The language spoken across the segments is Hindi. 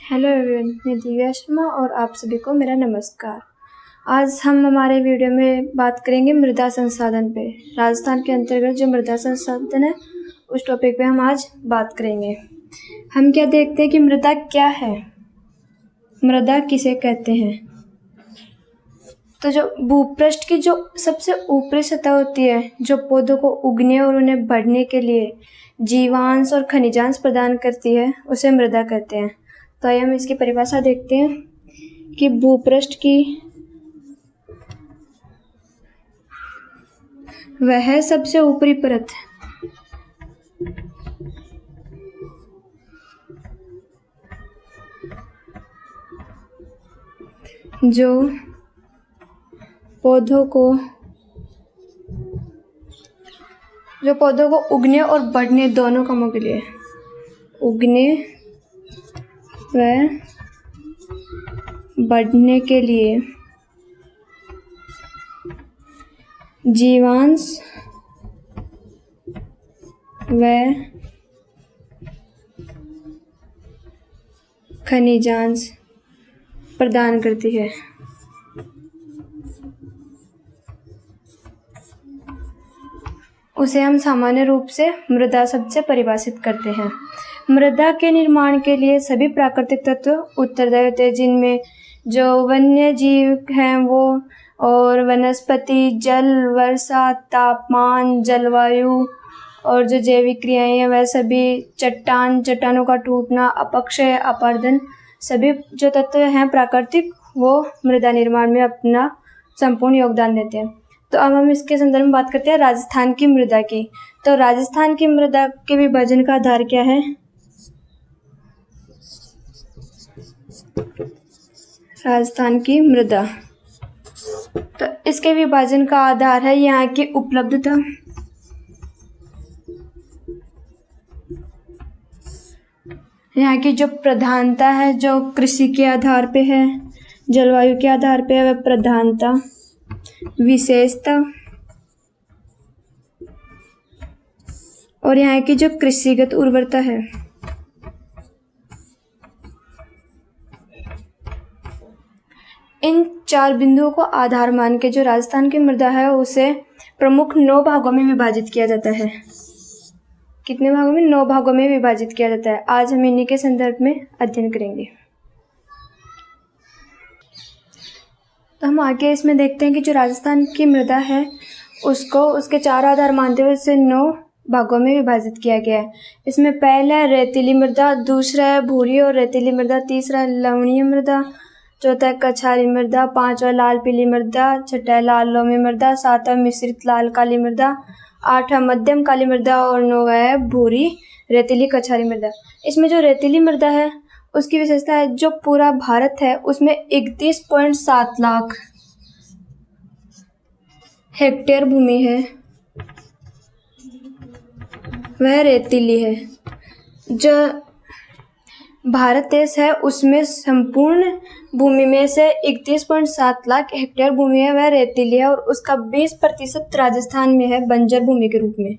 हेलो एवरीवन, मैं दिव्या शर्मा और आप सभी को मेरा नमस्कार। आज हम हमारे वीडियो में बात करेंगे मृदा संसाधन पे। राजस्थान के अंतर्गत जो मृदा संसाधन है उस टॉपिक पे हम आज बात करेंगे। हम क्या देखते हैं कि मृदा क्या है, मृदा किसे कहते हैं। तो जो भूपृष्ठ की जो सबसे ऊपरी सतह होती है, जो पौधों को उगने और उन्हें बढ़ने के लिए जीवांश और खनिजांश प्रदान करती है, उसे मृदा कहते हैं। तो आइए हम इसकी परिभाषा देखते हैं कि भूपृष्ठ की वह सबसे ऊपरी परत जो पौधों को उगने और बढ़ने दोनों कामों के लिए, उगने व बढ़ने के लिए जीवांश व खनिजांश प्रदान करती है। उसे हम सामान्य रूप से मृदा शब्द से परिभाषित करते हैं। मृदा के निर्माण के लिए सभी प्राकृतिक तत्व उत्तरदायी होते हैं, जिनमें जो वन्य जीव हैं वो और वनस्पति, जल, वर्षा, तापमान, जलवायु और जो जैविक क्रियाएं हैं वह सभी, चट्टानों का टूटना, अपक्षय, अपरदन, सभी जो तत्व हैं प्राकृतिक वो मृदा निर्माण में अपना संपूर्ण योगदान देते हैं। तो अब हम इसके संदर्भ में बात करते हैं राजस्थान की मृदा की। तो राजस्थान की मृदा के विभाजन का आधार क्या है? राजस्थान की मृदा, तो इसके विभाजन का आधार है यहाँ की उपलब्धता, यहाँ की जो प्रधानता है जो कृषि के आधार पे है, जलवायु के आधार पे है वह प्रधानता, विशेषता और यहाँ की जो कृषिगत उर्वरता है। इन चार बिंदुओं को आधार मान के जो राजस्थान की मृदा है उसे प्रमुख 9 भागों में विभाजित किया जाता है। कितने भागों में? 9 भागों में विभाजित किया जाता है। आज हम इन्हीं के संदर्भ में अध्ययन करेंगे। तो हम आगे इसमें देखते हैं कि जो राजस्थान की मृदा है उसको उसके 4 आधार मानते हुए इसे 9 भागों में विभाजित किया गया है। इसमें पहला है रेतीली मृदा, दूसरा है भूरी और रेतीली मृदा, तीसरा है लवणीय मृदा, चौथा है कछारी मृदा, पांचवा लाल पीली मृदा, छठा लाल लोमी मृदा, सातवां मिश्रित लाल काली मृदा, आठवां मध्यम काली मृदा और 9वां है भूरी रेतीली कछारी मृदा। इसमें जो रेतीली मृदा है उसकी विशेषता है जो पूरा भारत है उसमें 31.7 लाख हेक्टेयर भूमि है वह रेतीली है। जो भारत देश है उसमें संपूर्ण भूमि में से 31.7 लाख हेक्टेयर भूमि है वह रेतीली है और उसका 20% राजस्थान में है बंजर भूमि के रूप में।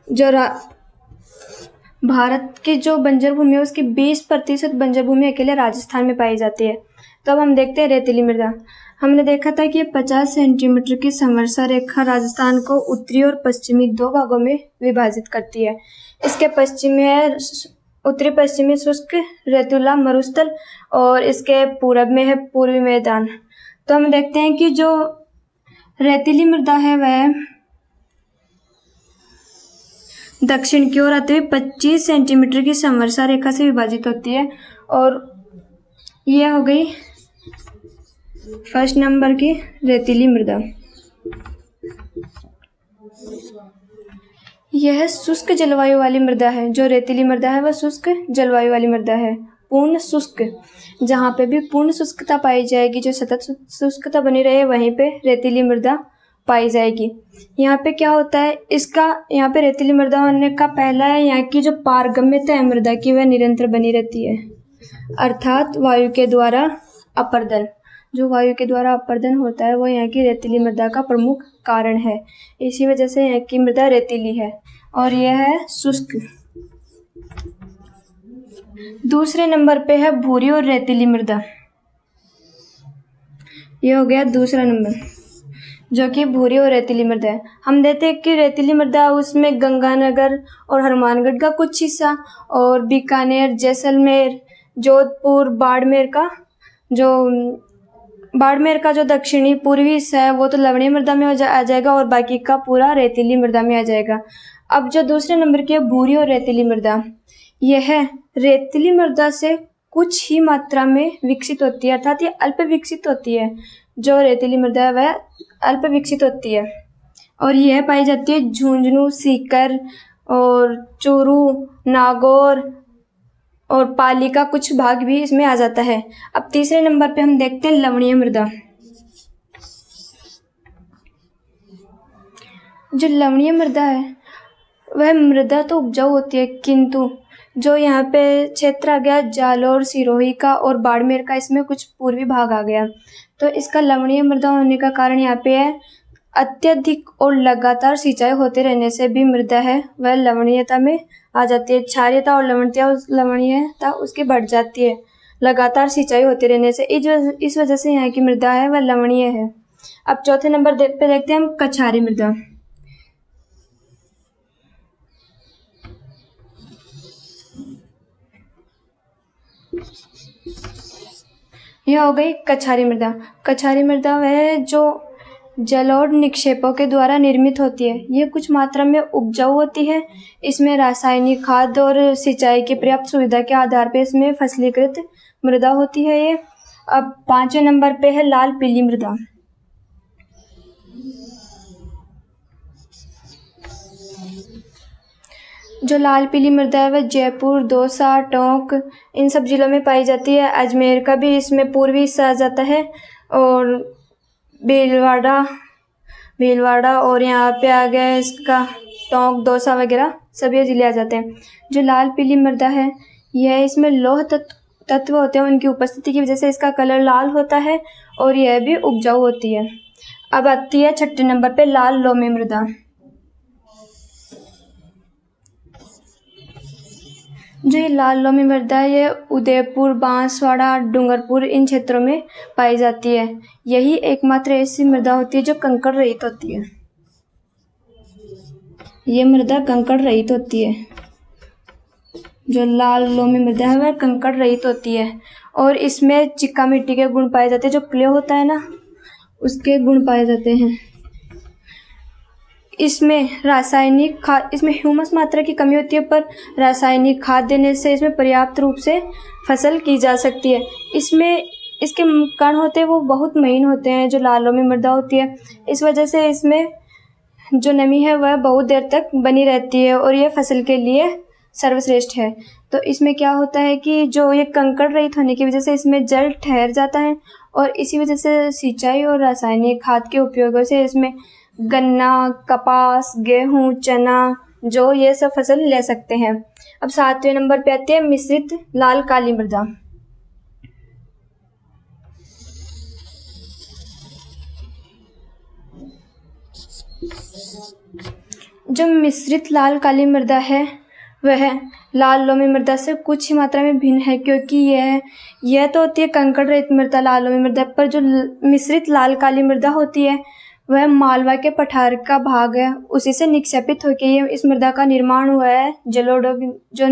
जो भारत की जो बंजर भूमि है उसकी 20% बंजर भूमि अकेले राजस्थान में पाई जाती है। तो अब हम देखते हैं रेतीली मृदा। हमने देखा था कि 50 सेंटीमीटर की समवर्षा रेखा राजस्थान को उत्तरी और पश्चिमी 2 भागों में विभाजित करती है। इसके पश्चिम में उत्तरी पश्चिमी शुष्क रेतीला मरुस्थल और इसके पूरब में है पूर्वी मैदान। तो हम देखते हैं कि जो रेतीली मृदा है वह दक्षिण की ओर आते हुए 25 सेंटीमीटर की समवर्षा रेखा से विभाजित होती है और यह हो गई फर्स्ट नंबर की रेतीली मृदा। यह शुष्क जलवायु वाली मृदा है। जो रेतीली मृदा है वह शुष्क जलवायु वाली मृदा है, पूर्ण शुष्क। जहाँ पे भी पूर्ण शुष्कता पाई जाएगी, जो सतत शुष्कता बनी रहे, वहीं पे रेतीली मृदा पाई जाएगी। यहाँ पे क्या होता है, यहाँ पे रेतीली मृदा होने का पहला है यहाँ की जो पारगम्यता है मृदा की वह निरंतर बनी रहती है, अर्थात वायु के द्वारा अपरदन। जो वायु के द्वारा अपरदन होता है वो यहाँ की रेतीली मृदा का प्रमुख कारण है। इसी वजह से यहाँ की मृदा रेतीली है और यह है शुष्क। दूसरे नंबर पे है भूरी और रेतीली मृदा। ये हो गया दूसरा नंबर, जो कि भूरी और रेतीली मृदा है। हम देखते हैं कि रेतीली मृदा उसमें गंगानगर और हनुमानगढ़ का कुछ हिस्सा, और बीकानेर, जैसलमेर, जोधपुर, बाड़मेर का जो दक्षिणी पूर्वी हिस्सा है वो तो लवणीय मृदा में आ जाएगा, और बाकी का पूरा रेतीली मृदा में आ जाएगा। अब जो दूसरे नंबर की है भूरी और रेतीली मृदा, यह रेतीली मृदा से कुछ ही मात्रा में विकसित होती है, अर्थात ये अल्प विकसित होती है। जो रेतीली मृदा है वह अल्प विकसित होती है, और यह पाई जाती है झुंझुनू, सीकर और चूरू, नागौर और पाली का कुछ भाग भी इसमें आ जाता है। अब तीसरे नंबर पे हम देखते हैं लवणीय मृदा। जो लवणीय मृदा है वह मृदा तो उपजाऊ होती है, किंतु जो यहाँ पे क्षेत्र आ गया जालौर, सिरोही का और बाड़मेर का, इसमें कुछ पूर्वी भाग आ गया, तो इसका लवणीय मृदा होने का कारण यहाँ पे है अत्यधिक और लगातार सिंचाई होते रहने से भी मृदा है वह लवणीयता में आ जाती है। क्षारीयता और लवणीयता उसकी बढ़ जाती है लगातार सिंचाई होते रहने से। इस वजह से यहाँ की मृदा है वह लवणीय है। अब चौथे नंबर पे देखते हैं हम कछारी मृदा। यह हो गई कछारी मृदा। कछारी मृदा वह जो जल और निक्षेपों के द्वारा निर्मित होती है। ये कुछ मात्रा में उपजाऊ होती है। इसमें रासायनिक खाद और सिंचाई की पर्याप्त सुविधा के आधार पर इसमें फसलीकृत मृदा होती है ये। अब पांचवें नंबर पे है लाल पीली मृदा। जो लाल पीली मृदा है वह जयपुर, दौसा, टोंक इन सब जिलों में पाई जाती है। अजमेर का भी इसमें पूर्वी हिस्सा आ जाता है, और भीलवाड़ा और यहाँ पे आ गया इसका टोंक, दौसा वगैरह सभी जिले आ जाते हैं। जो लाल पीली मृदा है यह इसमें लौह तत्व होते हैं, उनकी उपस्थिति की वजह से इसका कलर लाल होता है, और यह भी उपजाऊ होती है। अब आती है छठे नंबर पे लाल लोमी मृदा। जो ये लाल लोमी मृदा है ये उदयपुर, बांसवाड़ा, डूंगरपुर इन क्षेत्रों में पाई जाती है। यही एकमात्र ऐसी मृदा होती है जो कंकड़ रहित होती है। ये मृदा कंकड़ रहित होती है। जो लाल लोमी मृदा है वह कंकड़ रहित होती है, और इसमें चिक्का मिट्टी के गुण पाए जाते हैं। जो क्ले होता है ना, उसके गुण पाए जाते हैं। इसमें ह्यूमस मात्रा की कमी होती है, पर रासायनिक खाद देने से इसमें पर्याप्त रूप से फसल की जा सकती है। इसमें इसके कण होते हैं वो बहुत महीन होते हैं, जो लाल लोमी मृदा होती है। इस वजह से इसमें जो नमी है वह बहुत देर तक बनी रहती है, और यह फसल के लिए सर्वश्रेष्ठ है। तो इसमें क्या होता है कि जो ये कंकड़ रहित होने की वजह से इसमें जल ठहर जाता है, और इसी वजह से सिंचाई और रासायनिक खाद के उपयोगों से इसमें गन्ना, कपास, गेहूं, चना, जो ये सब फसल ले सकते हैं। अब सातवें नंबर पे आती है मिश्रित लाल काली मृदा। जो मिश्रित लाल काली मृदा है वह लाल लोमी मृदा से कुछ ही मात्रा में भिन्न है, क्योंकि यह तो होती है कंकड़ रहित मृदा लाल लोमी मृदा, पर जो मिश्रित लाल काली मृदा होती है वह मालवा के पठार का भाग है, उसी से निक्षेपित होकर ये इस मृदा का निर्माण हुआ है जलोढ़ जो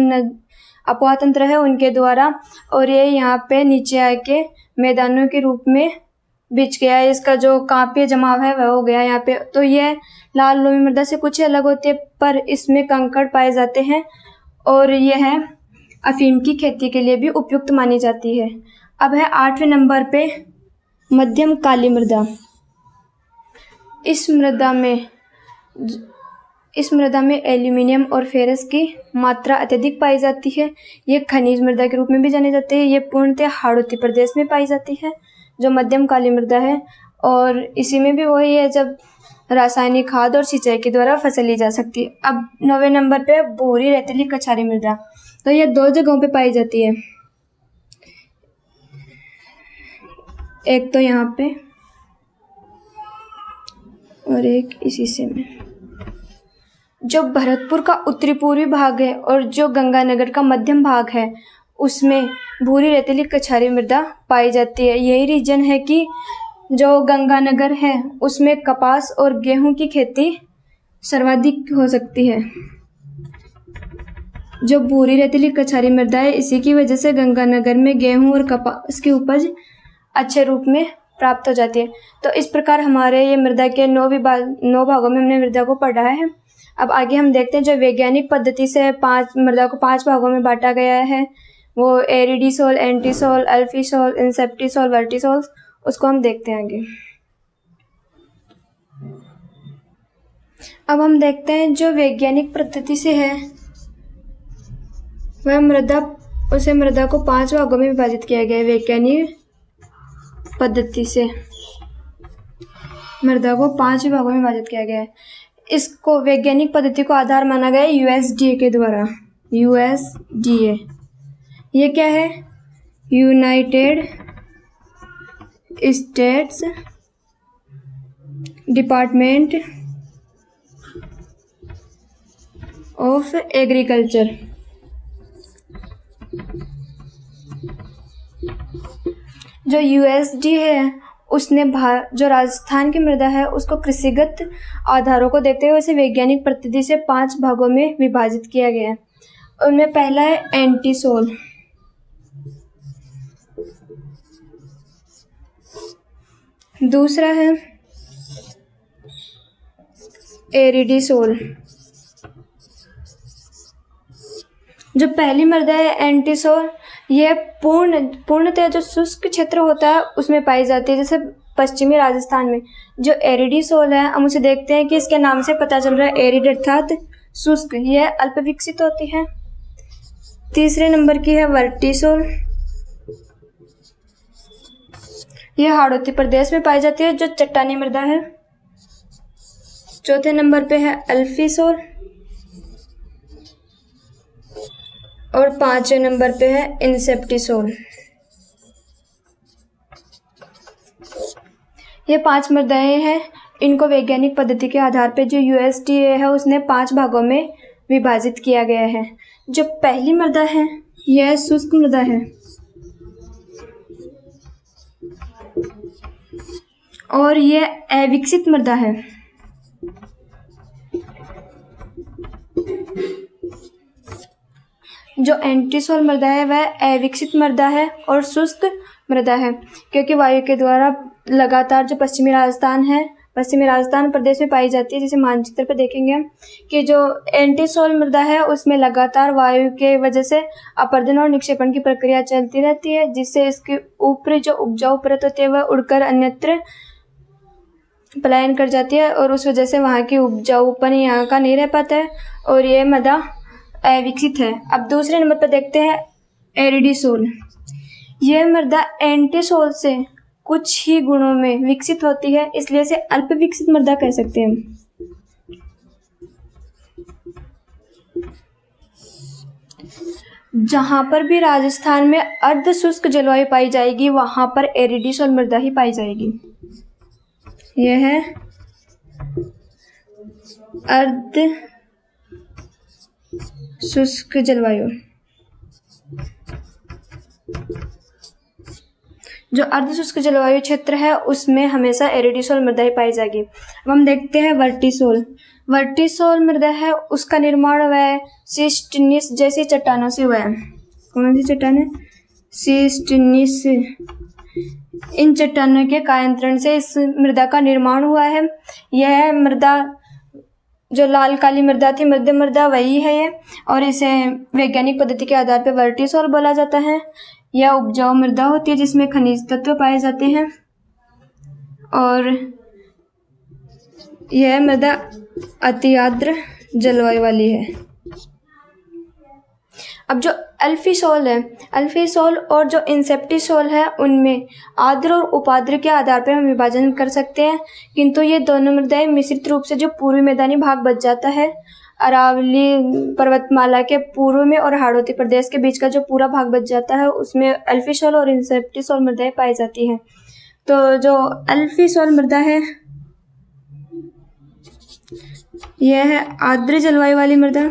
अपवाह तंत्र है उनके द्वारा, और ये यहाँ पे नीचे आके मैदानों के रूप में बिछ गया है। इसका जो कांपीय जमाव है वह हो गया यहाँ पे। तो ये लाल लोमी मृदा से कुछ अलग होती है, पर इसमें कंकड़ पाए जाते हैं, और यह अफीम की खेती के लिए भी उपयुक्त मानी जाती है। अब है आठवें नंबर पे मध्यम काली मृदा। इस मृदा में एल्यूमिनियम और फेरस की मात्रा अत्यधिक पाई जाती है। ये खनिज मृदा के रूप में भी जानी जाती है। ये पूर्णतः हाड़ौती प्रदेश में पाई जाती है जो मध्यम काली मृदा है, और इसी में भी वही है जब रासायनिक खाद और सिंचाई के द्वारा फसल ली जा सकती है। अब 9वें नंबर पे भूरी रेतीली कछारी मृदा। तो ये 2 जगहों पे पाई जाती है, एक तो यहाँ पे और एक इस हिस्से में। जो भरतपुर का उत्तरी पूर्वी भाग है और जो गंगानगर का मध्यम भाग है उसमें भूरी रेतीली कछारी मृदा पाई जाती है। यही रीजन है कि जो गंगानगर है उसमें कपास और गेहूं की खेती सर्वाधिक हो सकती है। जो भूरी रेतीली कछारी मृदा है, इसी की वजह से गंगानगर में गेहूं और कपास की उपज अच्छे रूप में प्राप्त हो जाती है। तो इस प्रकार हमारे ये मृदा के 9 भागों में हमने मृदा को पढ़ा है। अब आगे हम देखते हैं जो वैज्ञानिक पद्धति से मृदा को 5 भागों में बांटा गया है, वो एरिडीसोल, एंटीसोल, अल्फीसोल, इंसेप्टिसोल, वर्टिसोल, उसको हम देखते हैं आगे। अब हम देखते हैं जो वैज्ञानिक पद्धति से है वह मृदा को 5 भागों में विभाजित किया गया है। वैज्ञानिक पद्धति से मृदा को 5 भागों में विभाजित किया गया है। इसको वैज्ञानिक पद्धति को आधार माना गया है यूएसडीए के द्वारा। यूएसडीए ये क्या है? United states department of agriculture. जो यूएसडी है उसने जो राजस्थान की मृदा है उसको कृषिगत आधारों को देखते हुए उसे वैज्ञानिक पद्धति से 5 भागों में विभाजित किया गया है। उनमें पहला है एंटीसोल, दूसरा है एरिडीसोल। जो पहली मृदा है एंटीसोल, यह पूर्णतः जो शुष्क क्षेत्र होता है उसमें पाई जाती है, जैसे पश्चिमी राजस्थान में। जो एरिडीसोल है हम उसे देखते हैं कि इसके नाम से पता चल रहा है, एरिड अर्थात शुष्क, यह अल्प विकसित होती है। तीसरे नंबर की है वर्टिसोल, यह हाड़ौती प्रदेश में पाई जाती है, जो चट्टानी मृदा है। चौथे नंबर पे है अल्फीसोल और 5वें नंबर पे है इंसेप्टिसोल। ये 5 मृदाएं हैं। इनको वैज्ञानिक पद्धति के आधार पे जो यूएसडीए है उसने 5 भागों में विभाजित किया गया है। जो पहली मृदा है यह शुष्क मृदा है और यह अविकसित मृदा है। जो एंटीसोल मृदा है वह अविकसित मृदा है और शुष्क मृदा है, क्योंकि वायु के द्वारा लगातार जो पश्चिमी राजस्थान प्रदेश में पाई जाती है। जैसे मानचित्र पर देखेंगे कि जो एंटीसोल मृदा है उसमें लगातार वायु के वजह से अपर्दन और निक्षेपण की प्रक्रिया चलती रहती है, जिससे इसके ऊपरी जो उपजाऊ परत होती है वह उड़कर अन्यत्र पलायन कर जाती है और उस वजह से वहाँ की उपजाऊपन यहाँ का नहीं रह पाता है और ये मृदा अविकसित है। अब दूसरे नंबर पर देखते हैं एरिडीसोल। यह मृदा एंटीसोल से कुछ ही गुणों में विकसित होती है, इसलिए इसे अल्प विकसित मृदा कह सकते हैं। जहां पर भी राजस्थान में अर्ध शुष्क जलवायु पाई जाएगी वहां पर एरिडीसोल मृदा ही पाई जाएगी। यह है अर्ध शुष्क जलवायु। जो अर्धशुष्क जलवायु क्षेत्र है उसमें हमेशा एरिडीसोल मृदा ही पाई जाएगी। अब हम देखते हैं वर्टिसोल। वर्टिसोल मृदा है उसका निर्माण वह सिस्टनिस जैसी चट्टानों से हुआ है। कौन सी चट्टानें? सिस्टनिस। इन चट्टानों के कायांतरण से इस मृदा का निर्माण हुआ है। यह मृदा जो लाल काली मृदा थी, मध्य मृदा, वही है ये, और इसे वैज्ञानिक पद्धति के आधार पर वर्टिसोल बोला जाता है। यह उपजाऊ मृदा होती है जिसमें खनिज तत्व पाए जाते हैं और यह मृदा अति आर्द्र जलवायु वाली है। अब जो अल्फीसोल और जो इंसेप्टिसोल है उनमें आर्द्र और उपाद्र के आधार पर हम विभाजन कर सकते हैं, किंतु ये दोनों मृदाएं मिश्रित रूप से जो पूर्वी मैदानी भाग बच जाता है, अरावली पर्वतमाला के पूर्व में और हाड़ौती प्रदेश के बीच का जो पूरा भाग बच जाता है उसमें अल्फीसोल और इंसेप्टिसोल मृदाएं पाई जाती हैं। तो जो अल्फीसोल मृदा है यह है आर्द्र जलवायु वाली मृदा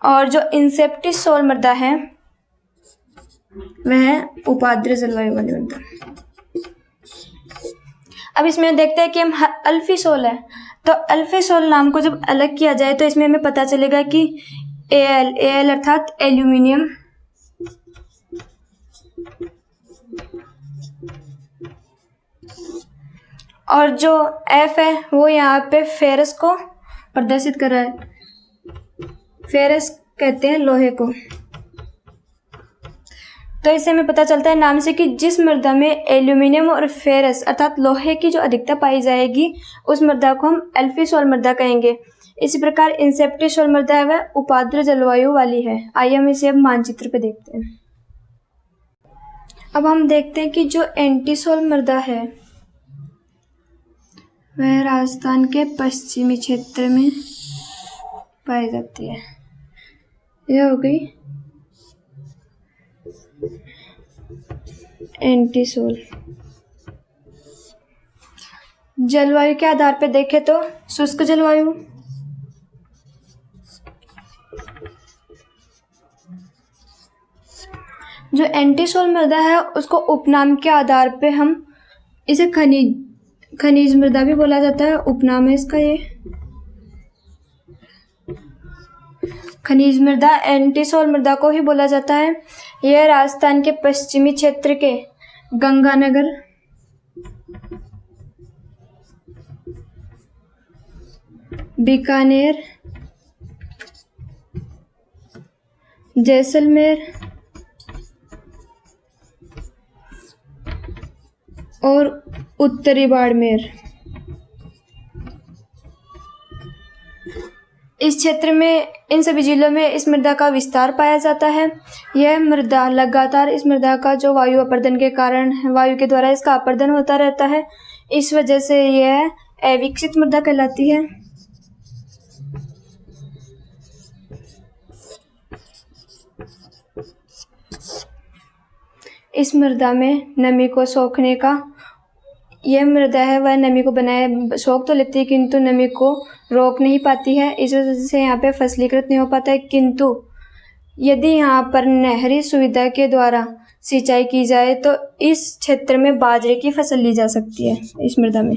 और जो इंसेप्टिसोल मृदा है वह उपाद्र जलवायु वाली मृदा। अब इसमें देखते हैं कि हम अल्फीसोल है, तो अल्फीसोल नाम को जब अलग किया जाए तो इसमें हमें पता चलेगा कि एल अर्थात एल्यूमिनियम, और जो एफ है वो यहाँ पे फेरस को प्रदर्शित कर रहा है। फेरस कहते हैं लोहे को। तो इससे हमें पता चलता है नाम से कि जिस मृदा में एल्यूमिनियम और फेरस अर्थात लोहे की जो अधिकता पाई जाएगी उस मृदा को हम अल्फीसोल मृदा कहेंगे। इसी प्रकार इंसेप्टिसोल मृदा है वह उपाद्र जलवायु वाली है। आइए हम इसे अब मानचित्र पे देखते हैं। अब हम देखते हैं कि जो एंटीसोल मृदा है वह राजस्थान के पश्चिमी क्षेत्र में पाई जाती है। यह हो गई एंटीसोल। जलवायु के आधार पर देखें तो शुष्क जलवायु, जो एंटीसोल मृदा है उसको उपनाम के आधार पे हम इसे खनिज मृदा भी बोला जाता है। उपनाम है इसका ये खनिज मृदा, एंटीसोल मृदा को ही बोला जाता है। यह राजस्थान के पश्चिमी क्षेत्र के गंगानगर, बीकानेर, जैसलमेर और उत्तरी बाड़मेर, इस क्षेत्र में इन सभी जिलों में इस मृदा का विस्तार पाया जाता है। यह मृदा लगातार इस मृदा का जो वायु अपर्दन के कारण वायु के द्वारा इसका अपर्दन होता रहता है, इस वजह से यह अविकसित मृदा कहलाती है। इस मृदा में नमी को सोखने का यह मृदा है वह नमी को बनाए सोख तो लेती है किंतु नमी को रोक नहीं पाती है। इस वजह से यहाँ पे फसलीकृत नहीं हो पाता है। किंतु यदि यहाँ पर नहरी सुविधा के द्वारा सिंचाई की जाए तो इस क्षेत्र में बाजरे की फसल ली जा सकती है इस मृदा में।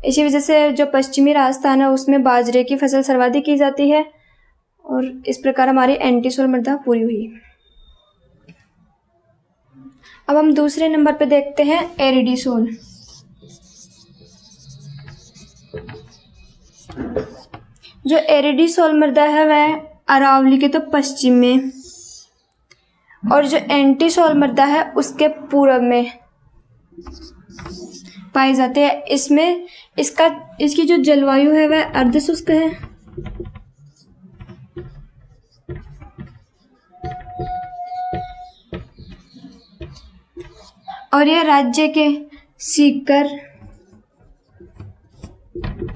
इसी वजह से जो पश्चिमी राजस्थान है उसमें बाजरे की फसल सर्वाधिक की जाती है और इस प्रकार हमारी एंटीसोल मृदा पूरी हुई। अब हम दूसरे नंबर पे देखते हैं एरिडीसोल। जो एरिडीसोल मृदा है वह अरावली के तो पश्चिम में और जो एंटीसोल मृदा है उसके पूर्व में पाई जाते हैं। इसमें इसकी जो जलवायु है वह अर्धशुष्क है और यह राज्य के सीकर,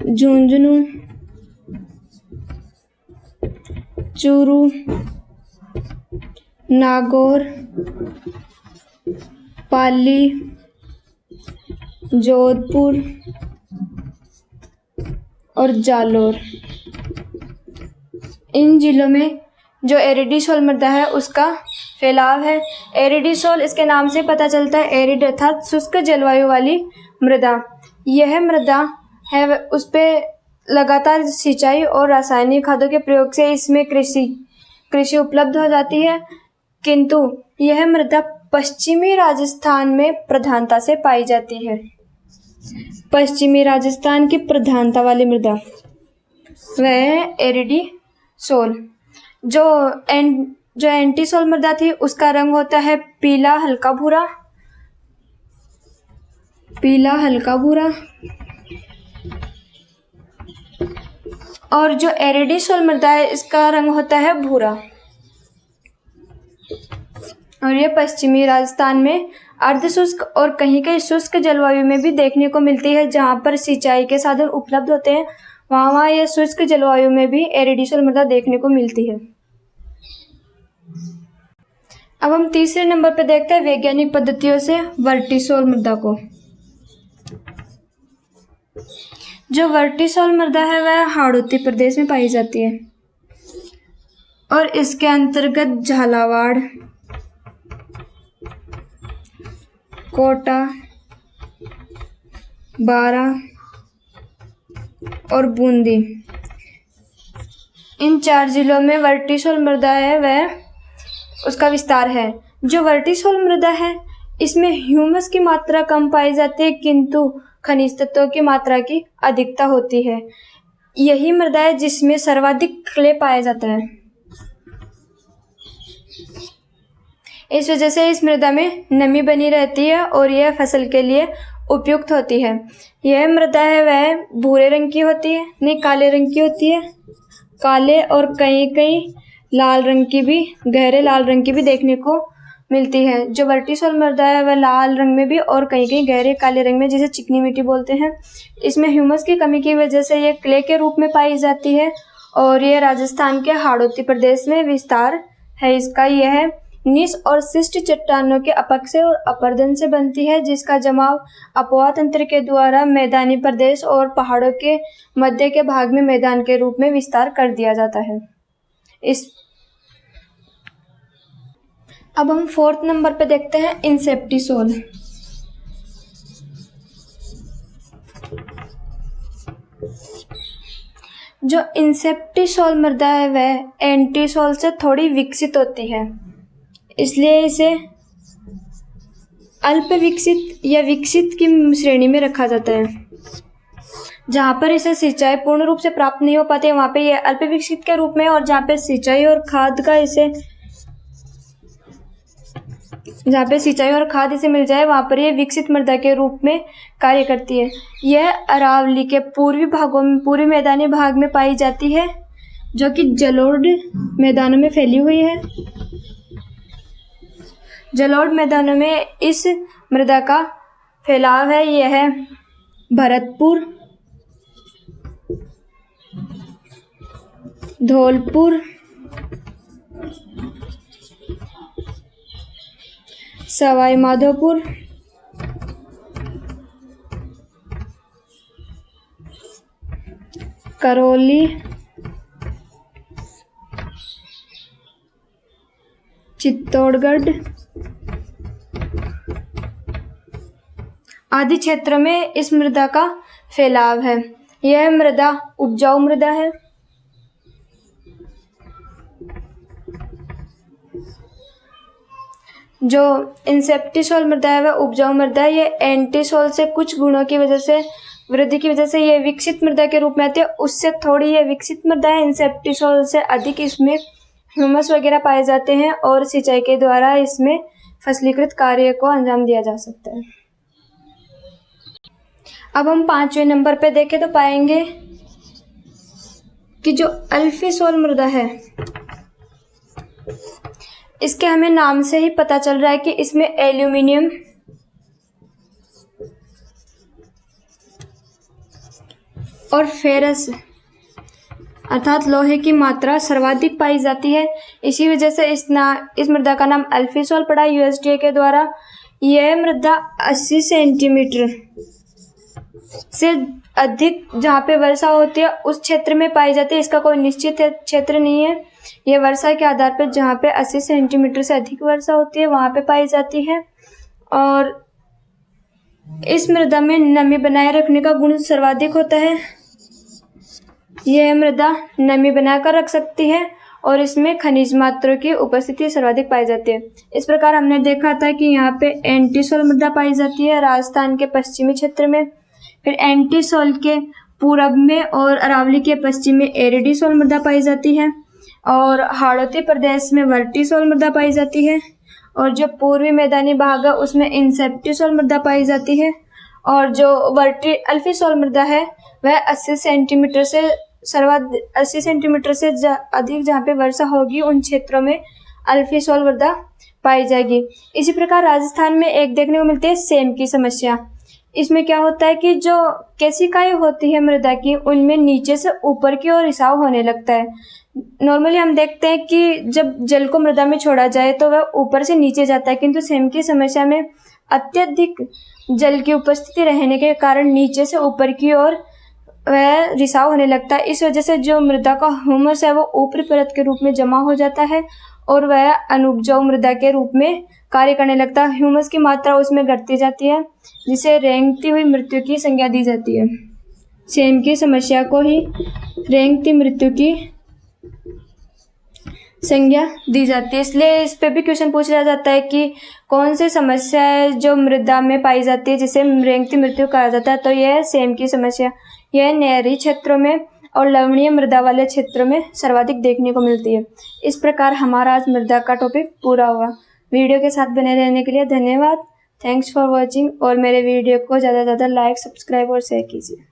झुंझुनू, चूरू, नागौर, पाली, जोधपुर और जालोर, इन जिलों में जो एरिडीसोल मृदा है उसका फैलाव है। एरिडीसोल इसके नाम से पता चलता है, एरिड अर्थात शुष्क जलवायु वाली मृदा। यह मृदा है उस पे लगातार सिंचाई और रासायनिक खादों के प्रयोग से इसमें कृषि उपलब्ध हो जाती है। किंतु यह मृदा पश्चिमी राजस्थान में प्रधानता से पाई जाती है। पश्चिमी राजस्थान की प्रधानता वाली मृदा वह है एरिडीसोल। जो एंटीसोल मृदा थी उसका रंग होता है पीला हल्का भूरा, और जो एरिडीसोल मृदा है इसका रंग होता है भूरा। और ये पश्चिमी राजस्थान में अर्धशुष्क और कहीं कहीं शुष्क जलवायु में भी देखने को मिलती है। जहाँ पर सिंचाई के साधन उपलब्ध होते हैं वहाँ यह शुष्क जलवायु में भी एरिडीसोल मृदा देखने को मिलती है। अब हम तीसरे नंबर पर देखते हैं वैज्ञानिक पद्धतियों से वर्टिसोल मृदा को। जो वर्टिसोल मृदा है वह हाड़ौती प्रदेश में पाई जाती है और इसके अंतर्गत झालावाड़, कोटा, बारा और बूंदी, इन 4 जिलों में वर्टिसोल मृदा है वह उसका विस्तार है। जो वर्टिसोल मृदा है इसमें ह्यूमस की मात्रा कम पाई जाती है किंतु खनिज तत्वों की मात्रा की अधिकता होती है। यही मृदा है जिसमें सर्वाधिक क्ले पाया जाता है। इस वजह से इस मृदा में नमी बनी रहती है और यह फसल के लिए उपयुक्त होती है। यह मृदा है वह भूरे रंग की होती है, नहीं काले रंग की होती है। काले और कहीं कहीं लाल रंग की भी, गहरे लाल रंग की भी देखने को मिलती है। जो वर्टिसोल मृदा है वह लाल रंग में भी और कहीं कहीं गहरे काले रंग में, जिसे चिकनी मिट्टी बोलते हैं। इसमें ह्यूमस की कमी की वजह से यह क्ले के रूप में पाई जाती है और यह राजस्थान के हाड़ौती प्रदेश में विस्तार है इसका। यह निस और शिष्ट चट्टानों के अपक्षय और अपरदन से बनती है जिसका जमाव अपवाह तंत्र के द्वारा मैदानी प्रदेश और पहाड़ों के मध्य के भाग में मैदान के रूप में विस्तार कर दिया जाता है। अब हम 4th नंबर पे देखते हैं इंसेप्टिसोल। जो इंसेप्टिसोल मृदा है वह एंटीसोल से थोड़ी विकसित होती है, इसलिए इसे अल्प विकसित या विकसित की श्रेणी में रखा जाता है। जहाँ पर इसे सिंचाई पूर्ण रूप से प्राप्त नहीं हो पाती है वहाँ पे यह अल्प विकसित के रूप में, और जहाँ पे सिंचाई और खाद इसे मिल जाए वहाँ पर यह विकसित मृदा के रूप में कार्य करती है। यह अरावली के पूर्वी मैदानी भाग में पाई जाती है जो कि जलोढ़ मैदानों में फैली हुई है। जलोढ़ मैदानों में इस मृदा का फैलाव है। यह भरतपुर, धौलपुर, सवाई माधोपुर, करौली, चित्तौड़गढ़ आदि क्षेत्रों में इस मृदा का फैलाव है। यह मृदा उपजाऊ मृदा है। जो इंसेप्टिसोल मृदा है वह उपजाऊ मृदा है। ये एंटीसोल से कुछ गुणों की वजह से, वृद्धि की वजह से ये विकसित मृदा के रूप में आती है। उससे थोड़ी ये विकसित मृदा है। इंसेप्टिसोल से अधिक इसमें ह्यूमस वगैरह पाए जाते हैं और सिंचाई के द्वारा इसमें फसलीकृत कार्य को अंजाम दिया जा सकता है। अब हम 5वें नंबर पे देखें तो पाएंगे कि जो अल्फिसोल मृदा है इसके हमें नाम से ही पता चल रहा है कि इसमें एल्यूमिनियम और फेरस अर्थात लोहे की मात्रा सर्वाधिक पाई जाती है। इसी वजह से इस मृदा का नाम अल्फिसोल पड़ा यूएसडीए के द्वारा। यह मृदा 80 सेंटीमीटर से अधिक जहाँ पे वर्षा होती है उस क्षेत्र में पाई जाती है। इसका कोई निश्चित क्षेत्र नहीं है। यह वर्षा के आधार पर जहाँ पे 80 सेंटीमीटर से अधिक वर्षा होती है वहाँ पे पाई जाती है। और इस मृदा में नमी बनाए रखने का गुण सर्वाधिक होता है। यह मृदा नमी बनाकर रख सकती है और इसमें खनिज मात्रों की उपस्थिति सर्वाधिक पाई जाती है। इस प्रकार हमने देखा था कि यहाँ पे एंटीसोल मृदा पाई जाती है राजस्थान के पश्चिमी क्षेत्र में, फिर एंटीसोल के पूरब में और अरावली के पश्चिम में एरिडीसोल मृदा पाई जाती है, और हाड़ौती प्रदेश में वर्टिसोल मृदा पाई जाती है, और जो पूर्वी मैदानी भाग है उसमें इंसेप्टिसोल मृदा पाई जाती है, और जो अल्फिसोल मृदा है वह 80 सेंटीमीटर से अधिक जहाँ पे वर्षा होगी उन क्षेत्रों में अल्फिसोल मृदा पाई जाएगी। इसी प्रकार राजस्थान में एक देखने को मिलती है सेम की समस्या। इसमें क्या होता है कि जो केशिकाएं होती है मृदा की उनमें नीचे से ऊपर की ओर रिसाव होने लगता है। नॉर्मली हम देखते हैं कि जब जल को मृदा में छोड़ा जाए तो वह ऊपर से नीचे जाता है, किंतु सेम की समस्या में अत्यधिक जल की उपस्थिति रहने के कारण नीचे से ऊपर की ओर वह रिसाव होने लगता है। इस वजह से जो मृदा का ह्यूमस है वो ऊपरी परत के रूप में जमा हो जाता है और वह अनुपजाऊ मृदा के रूप में कार्य करने लगता है। ह्यूमस की मात्रा उसमें घटती जाती है, जिसे रेंगती हुई मृत्यु की संज्ञा दी जाती है। सेम की समस्या को ही रेंगती मृत्यु की संज्ञा दी जाती है। इसलिए इस पे भी क्वेश्चन पूछ लिया जाता है कि कौन सी समस्या है जो मृदा में पाई जाती है जिसे रेंगती मृत्यु कहा जाता है। तो यह सेम की समस्या, यह नहरी क्षेत्रों में और लवणीय मृदा वाले क्षेत्रों में सर्वाधिक देखने को मिलती है। इस प्रकार हमारा आज मृदा का टॉपिक पूरा हुआ। वीडियो के साथ बने रहने के लिए धन्यवाद। Thanks for watching. और मेरे वीडियो को ज़्यादा से ज़्यादा लाइक, सब्सक्राइब और शेयर कीजिए।